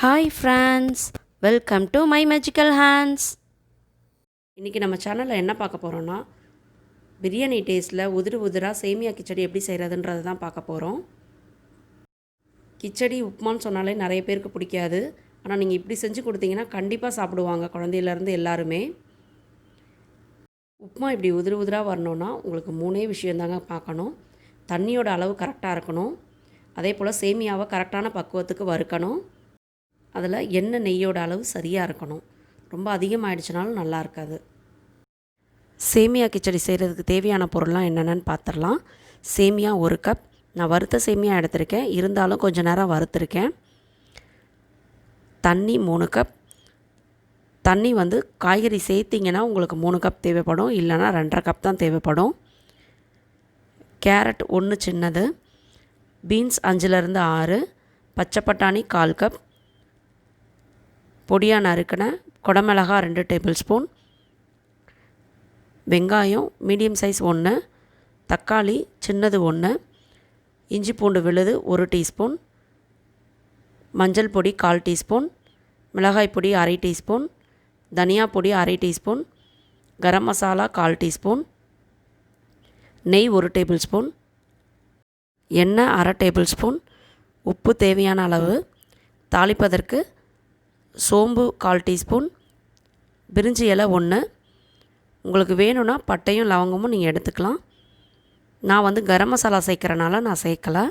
Hi friends, welcome to my magical hands. இன்றைக்கி நம்ம சேனலில் என்ன பார்க்க போகிறோன்னா, பிரியாணி டேஸ்ட்டில் உதிராக சேமியா கிச்சடி எப்படி செய்கிறதுன்றது தான் பார்க்க போகிறோம். கிச்சடி உப்புமான்னு சொன்னாலே நிறைய பேருக்கு பிடிக்காது. ஆனால் நீங்கள் இப்படி செஞ்சு கொடுத்தீங்கன்னா கண்டிப்பாக சாப்பிடுவாங்க, குழந்தையிலேருந்து எல்லாருமே. உப்புமா இப்படி உதிராக வரணுன்னா உங்களுக்கு 3 விஷயந்தாங்க பார்க்கணும். தண்ணியோட அளவு கரெக்டாக இருக்கணும். அதே போல் சேமியாவை கரெக்டான பக்குவத்துக்கு வறுக்கணும். அதில் எண்ணெய் நெய்யோட அளவு சரியாக இருக்கணும். ரொம்ப அதிகமாகிடுச்சுனாலும் நல்லா இருக்காது. சேமியா கிச்சடி செய்கிறதுக்கு தேவையான பொருள்லாம் என்னென்னு பார்த்துடலாம். சேமியா 1 கப். நான் வறுத்த சேமியா எடுத்திருக்கேன், இருந்தாலும் கொஞ்சம் நேரம் வறுத்துருக்கேன். தண்ணி 3 கப். தண்ணி காய்கறி சேர்த்திங்கன்னா உங்களுக்கு 3 கப் தேவைப்படும், இல்லைனா 2.5 கப் தான் தேவைப்படும். கேரட் 1 சின்னது, பீன்ஸ் 5லேருந்து 6, பச்சை பட்டாணி 1/4 கப், பொடியாக நறுக்கின குடமிளகா 2 டேபிள் ஸ்பூன், வெங்காயம் மீடியம் சைஸ் 1, தக்காளி சின்னது 1, இஞ்சி பூண்டு விழுது 1 டீஸ்பூன், மஞ்சள் பொடி 1/4 டீஸ்பூன், மிளகாய் பொடி 1/2 டீஸ்பூன், தனியா பொடி 1/2 டீஸ்பூன், கரம் மசாலா 1/4 டீஸ்பூன், நெய் 1 டேபிள் ஸ்பூன், எண்ணெய் 1/2 டேபிள் ஸ்பூன், உப்பு தேவையான அளவு, தாளிப்பதற்கு சோம்பு 1/4 டீஸ்பூன், பிரிஞ்சி இலை 1. உங்களுக்கு வேணும்னா பட்டையும் லவங்கமும் நீங்கள் எடுத்துக்கலாம். நான் கரம் மசாலா சேர்க்குறனால நான் சேர்க்கலை.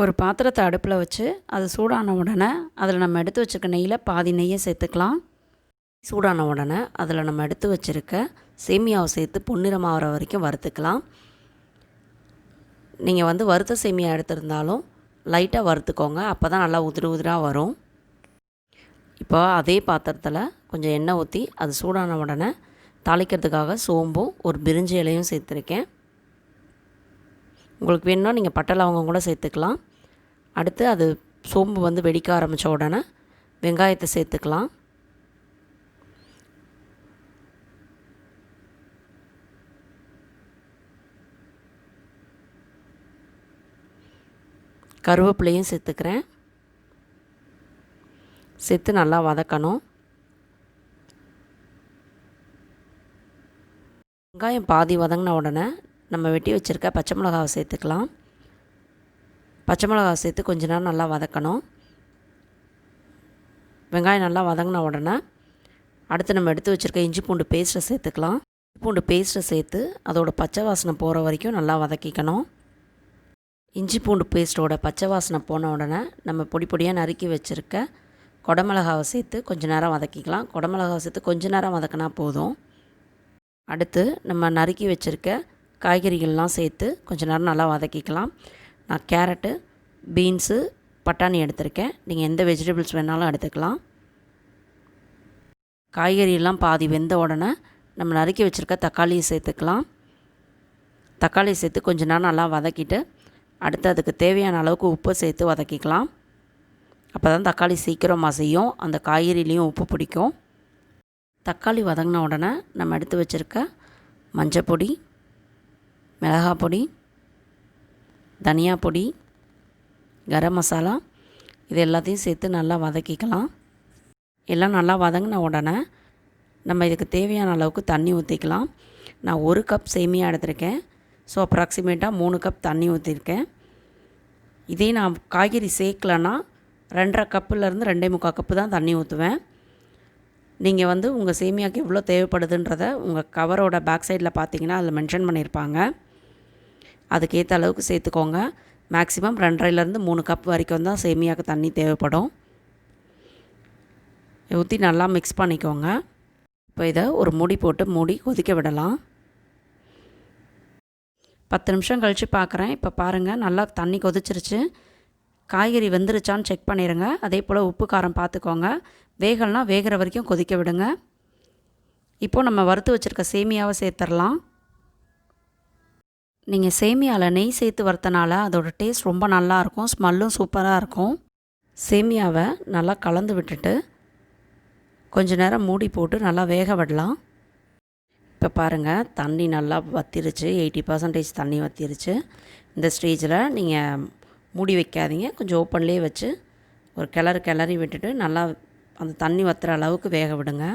ஒரு பாத்திரத்தை அடுப்பில் வச்சு அது சூடான உடனே அதில் நம்ம எடுத்து வச்சுருக்க நெய்யில் பாதி நெய்யை சேர்த்துக்கலாம். சூடான உடனே அதில் நம்ம எடுத்து வச்சுருக்க சேமியாவை சேர்த்து பொன்னிறமாகிற வரைக்கும் வறுத்துக்கலாம். நீங்கள் வறுத்த சேமியா எடுத்திருந்தாலும் லைட்டாக வறுத்துக்கோங்க, அப்போ தான் நல்லா உதிராக வரும். இப்போ அதே பாத்திரத்தில் கொஞ்சம் எண்ணெய் ஊற்றி அது சூடான உடனே தாளிக்கிறதுக்காக சோம்பும் ஒரு பிரிஞ்சி இலையும் சேர்த்துருக்கேன். உங்களுக்கு வேணும்னா நீங்கள் பட்டை லவங்கம் கூட சேர்த்துக்கலாம். அடுத்து அது சோம்பு வெடிக்க ஆரம்பித்த உடனே வெங்காயத்தை சேர்த்துக்கலாம். கருவேப்பிலையும் சேர்த்துக்கிறேன். சேர்த்து நல்லா வதக்கணும். வெங்காயம் பாதி வதங்கின உடனே நம்ம வெட்டி வச்சுருக்க பச்சை மிளகாவை சேர்த்துக்கலாம். பச்சை மிளகாவை சேர்த்து கொஞ்ச நேரம் நல்லா வதக்கணும். வெங்காயம் நல்லா வதங்கின உடனே அடுத்து நம்ம எடுத்து வச்சுருக்க இஞ்சி பூண்டு பேஸ்ட்டை சேர்த்துக்கலாம். இஞ்சி பூண்டு பேஸ்ட்டை சேர்த்து அதோட பச்சை வாசனை போகிற வரைக்கும் நல்லா வதக்கிக்கணும். இஞ்சி பூண்டு பேஸ்ட்டோட பச்சை வாசனை போன உடனே நம்ம பொடி பொடியாக நறுக்கி வச்சுருக்க குடமிளகாவை சேர்த்து கொஞ்சம் நேரம் வதக்கிக்கலாம். குடமிளகாவை சேர்த்து கொஞ்சம் நேரம் வதக்கினா போதும். அடுத்து நம்ம நறுக்கி வச்சுருக்க காய்கறிகள்லாம் சேர்த்து கொஞ்சம் நேரம் நல்லா வதக்கிக்கலாம். நான் கேரட்டு, பீன்ஸு, பட்டாணி எடுத்திருக்கேன். நீங்கள் எந்த வெஜிடபிள்ஸ் வேணாலும் எடுத்துக்கலாம். காய்கறியெல்லாம் பாதி வெந்த உடனே நம்ம நறுக்கி வச்சுருக்க தக்காளியை சேர்த்துக்கலாம். தக்காளியை சேர்த்து கொஞ்சம் நேரம் நல்லா வதக்கிட்டு அடுத்து அதுக்கு தேவையான அளவுக்கு உப்பு சேர்த்து வதக்கிக்கலாம். அப்போ தான் தக்காளி சீக்கிரம் மசியும், அந்த காய்கறிலையும் உப்பு பிடிக்கும். தக்காளி வதங்கின உடனே நம்ம எடுத்து வச்சுருக்க மஞ்சள் பொடி, மிளகாய் பொடி, தனியா பொடி, கரம் மசாலா இது எல்லாத்தையும் சேர்த்து நல்லா வதக்கிக்கலாம். எல்லாம் நல்லா வதங்கின உடனே நம்ம இதுக்கு தேவையான அளவுக்கு தண்ணி ஊற்றிக்கலாம். நான் 1 கப் சேமியா எடுத்திருக்கேன். ஸோ அப்ராக்சிமேட்டாக 3 கப் தண்ணி ஊற்றிருக்கேன். இதே நான் காய்கறி சேர்க்கலைன்னா 2.5 கப்புலேருந்து 2.25 கப்பு தான் தண்ணி ஊற்றுவேன். நீங்கள் உங்கள் சேமியாவுக்கு எவ்வளோ தேவைப்படுதுன்றத உங்கள் கவரோட பேக் சைடில் பார்த்தீங்கன்னா அதில் மென்ஷன் பண்ணியிருப்பாங்க. அதுக்கேற்ற அளவுக்கு சேர்த்துக்கோங்க. மேக்ஸிமம் 2.5லேருந்து 3 கப் வரைக்கும் தான் சேமியாவுக்கு தண்ணி தேவைப்படும். ஊற்றி நல்லா மிக்ஸ் பண்ணிக்கோங்க. இப்போ இதை ஒரு மூடி போட்டு மூடி கொதிக்க விடலாம். 10 நிமிஷம் கழித்து பார்க்குறேன். இப்போ பாருங்கள், நல்லா தண்ணி கொதிச்சிருச்சு. காய்கறி வெந்துருச்சான்னு செக் பண்ணிடுங்க. அதே போல் உப்பு காரம் பார்த்துக்கோங்க. வேகலைனா வேகிற வரைக்கும் கொதிக்க விடுங்க. இப்போது நம்ம வறுத்து வச்சுருக்க சேமியாவை சேர்த்துடலாம். நீங்கள் சேமியாவில் நெய் சேர்த்து வறுத்தனால அதோடய டேஸ்ட் ரொம்ப நல்லாயிருக்கும், ஸ்மெல்லும் சூப்பராக இருக்கும். சேமியாவை நல்லா கலந்து விட்டுட்டு கொஞ்சம் நேரம் மூடி போட்டு நல்லா வேக விடலாம். இப்போ பாருங்கள், தண்ணி நல்லா வற்றிருச்சு, 80% தண்ணி வற்றிருச்சு. இந்த ஸ்டேஜில் நீங்கள் மூடி வைக்காதீங்க, கொஞ்சம் ஓப்பன்லேயே வச்சு ஒரு கிளறி விட்டுட்டு நல்லா அந்த தண்ணி வற்றுற அளவுக்கு வேக விடுங்க.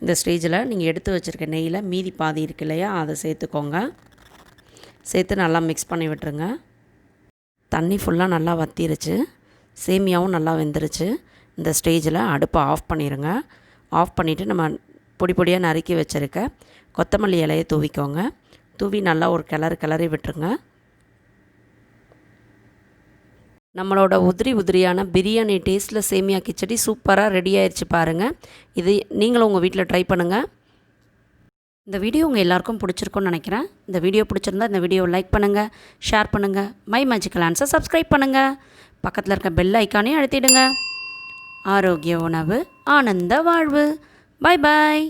இந்த ஸ்டேஜில் நீங்கள் எடுத்து வச்சுருக்க நெய்யில் மீதி பாதி இருக்கு இல்லையா, அதை சேர்த்துக்கோங்க. சேர்த்து நல்லா மிக்ஸ் பண்ணி விட்டுருங்க. தண்ணி ஃபுல்லாக நல்லா வற்றிருச்சு, சேமியாவும் நல்லா வெந்துருச்சு. இந்த ஸ்டேஜில் அடுப்பை ஆஃப் பண்ணிடுங்க. ஆஃப் பண்ணிவிட்டு நம்ம பொடி பொடியாக நறுக்கி வச்சுருக்க கொத்தமல்லி இலையை தூவிக்கோங்க. தூவி நல்லா ஒரு கிளறி விட்டுருங்க. நம்மளோட உதிரியான பிரியாணி டேஸ்ட்டில் சேமியா கிச்சடி சூப்பராக ரெடி ஆயிடுச்சு பாருங்கள். இது நீங்களும் உங்கள் வீட்டில் ட்ரை பண்ணுங்கள். இந்த வீடியோ உங்கள் எல்லாருக்கும் பிடிச்சிருக்குன்னு நினைக்கிறேன். இந்த வீடியோ பிடிச்சிருந்தா இந்த வீடியோவை லைக் பண்ணுங்கள், ஷேர் பண்ணுங்கள், மை மேஜிக்கல் ஆன்ஸை சப்ஸ்கிரைப் பண்ணுங்கள். பக்கத்தில் இருக்க பெல் ஐக்கானே அழுத்திடுங்க. ஆரோக்கிய உணவு, ஆனந்த வாழ்வு. பாய் பாய்.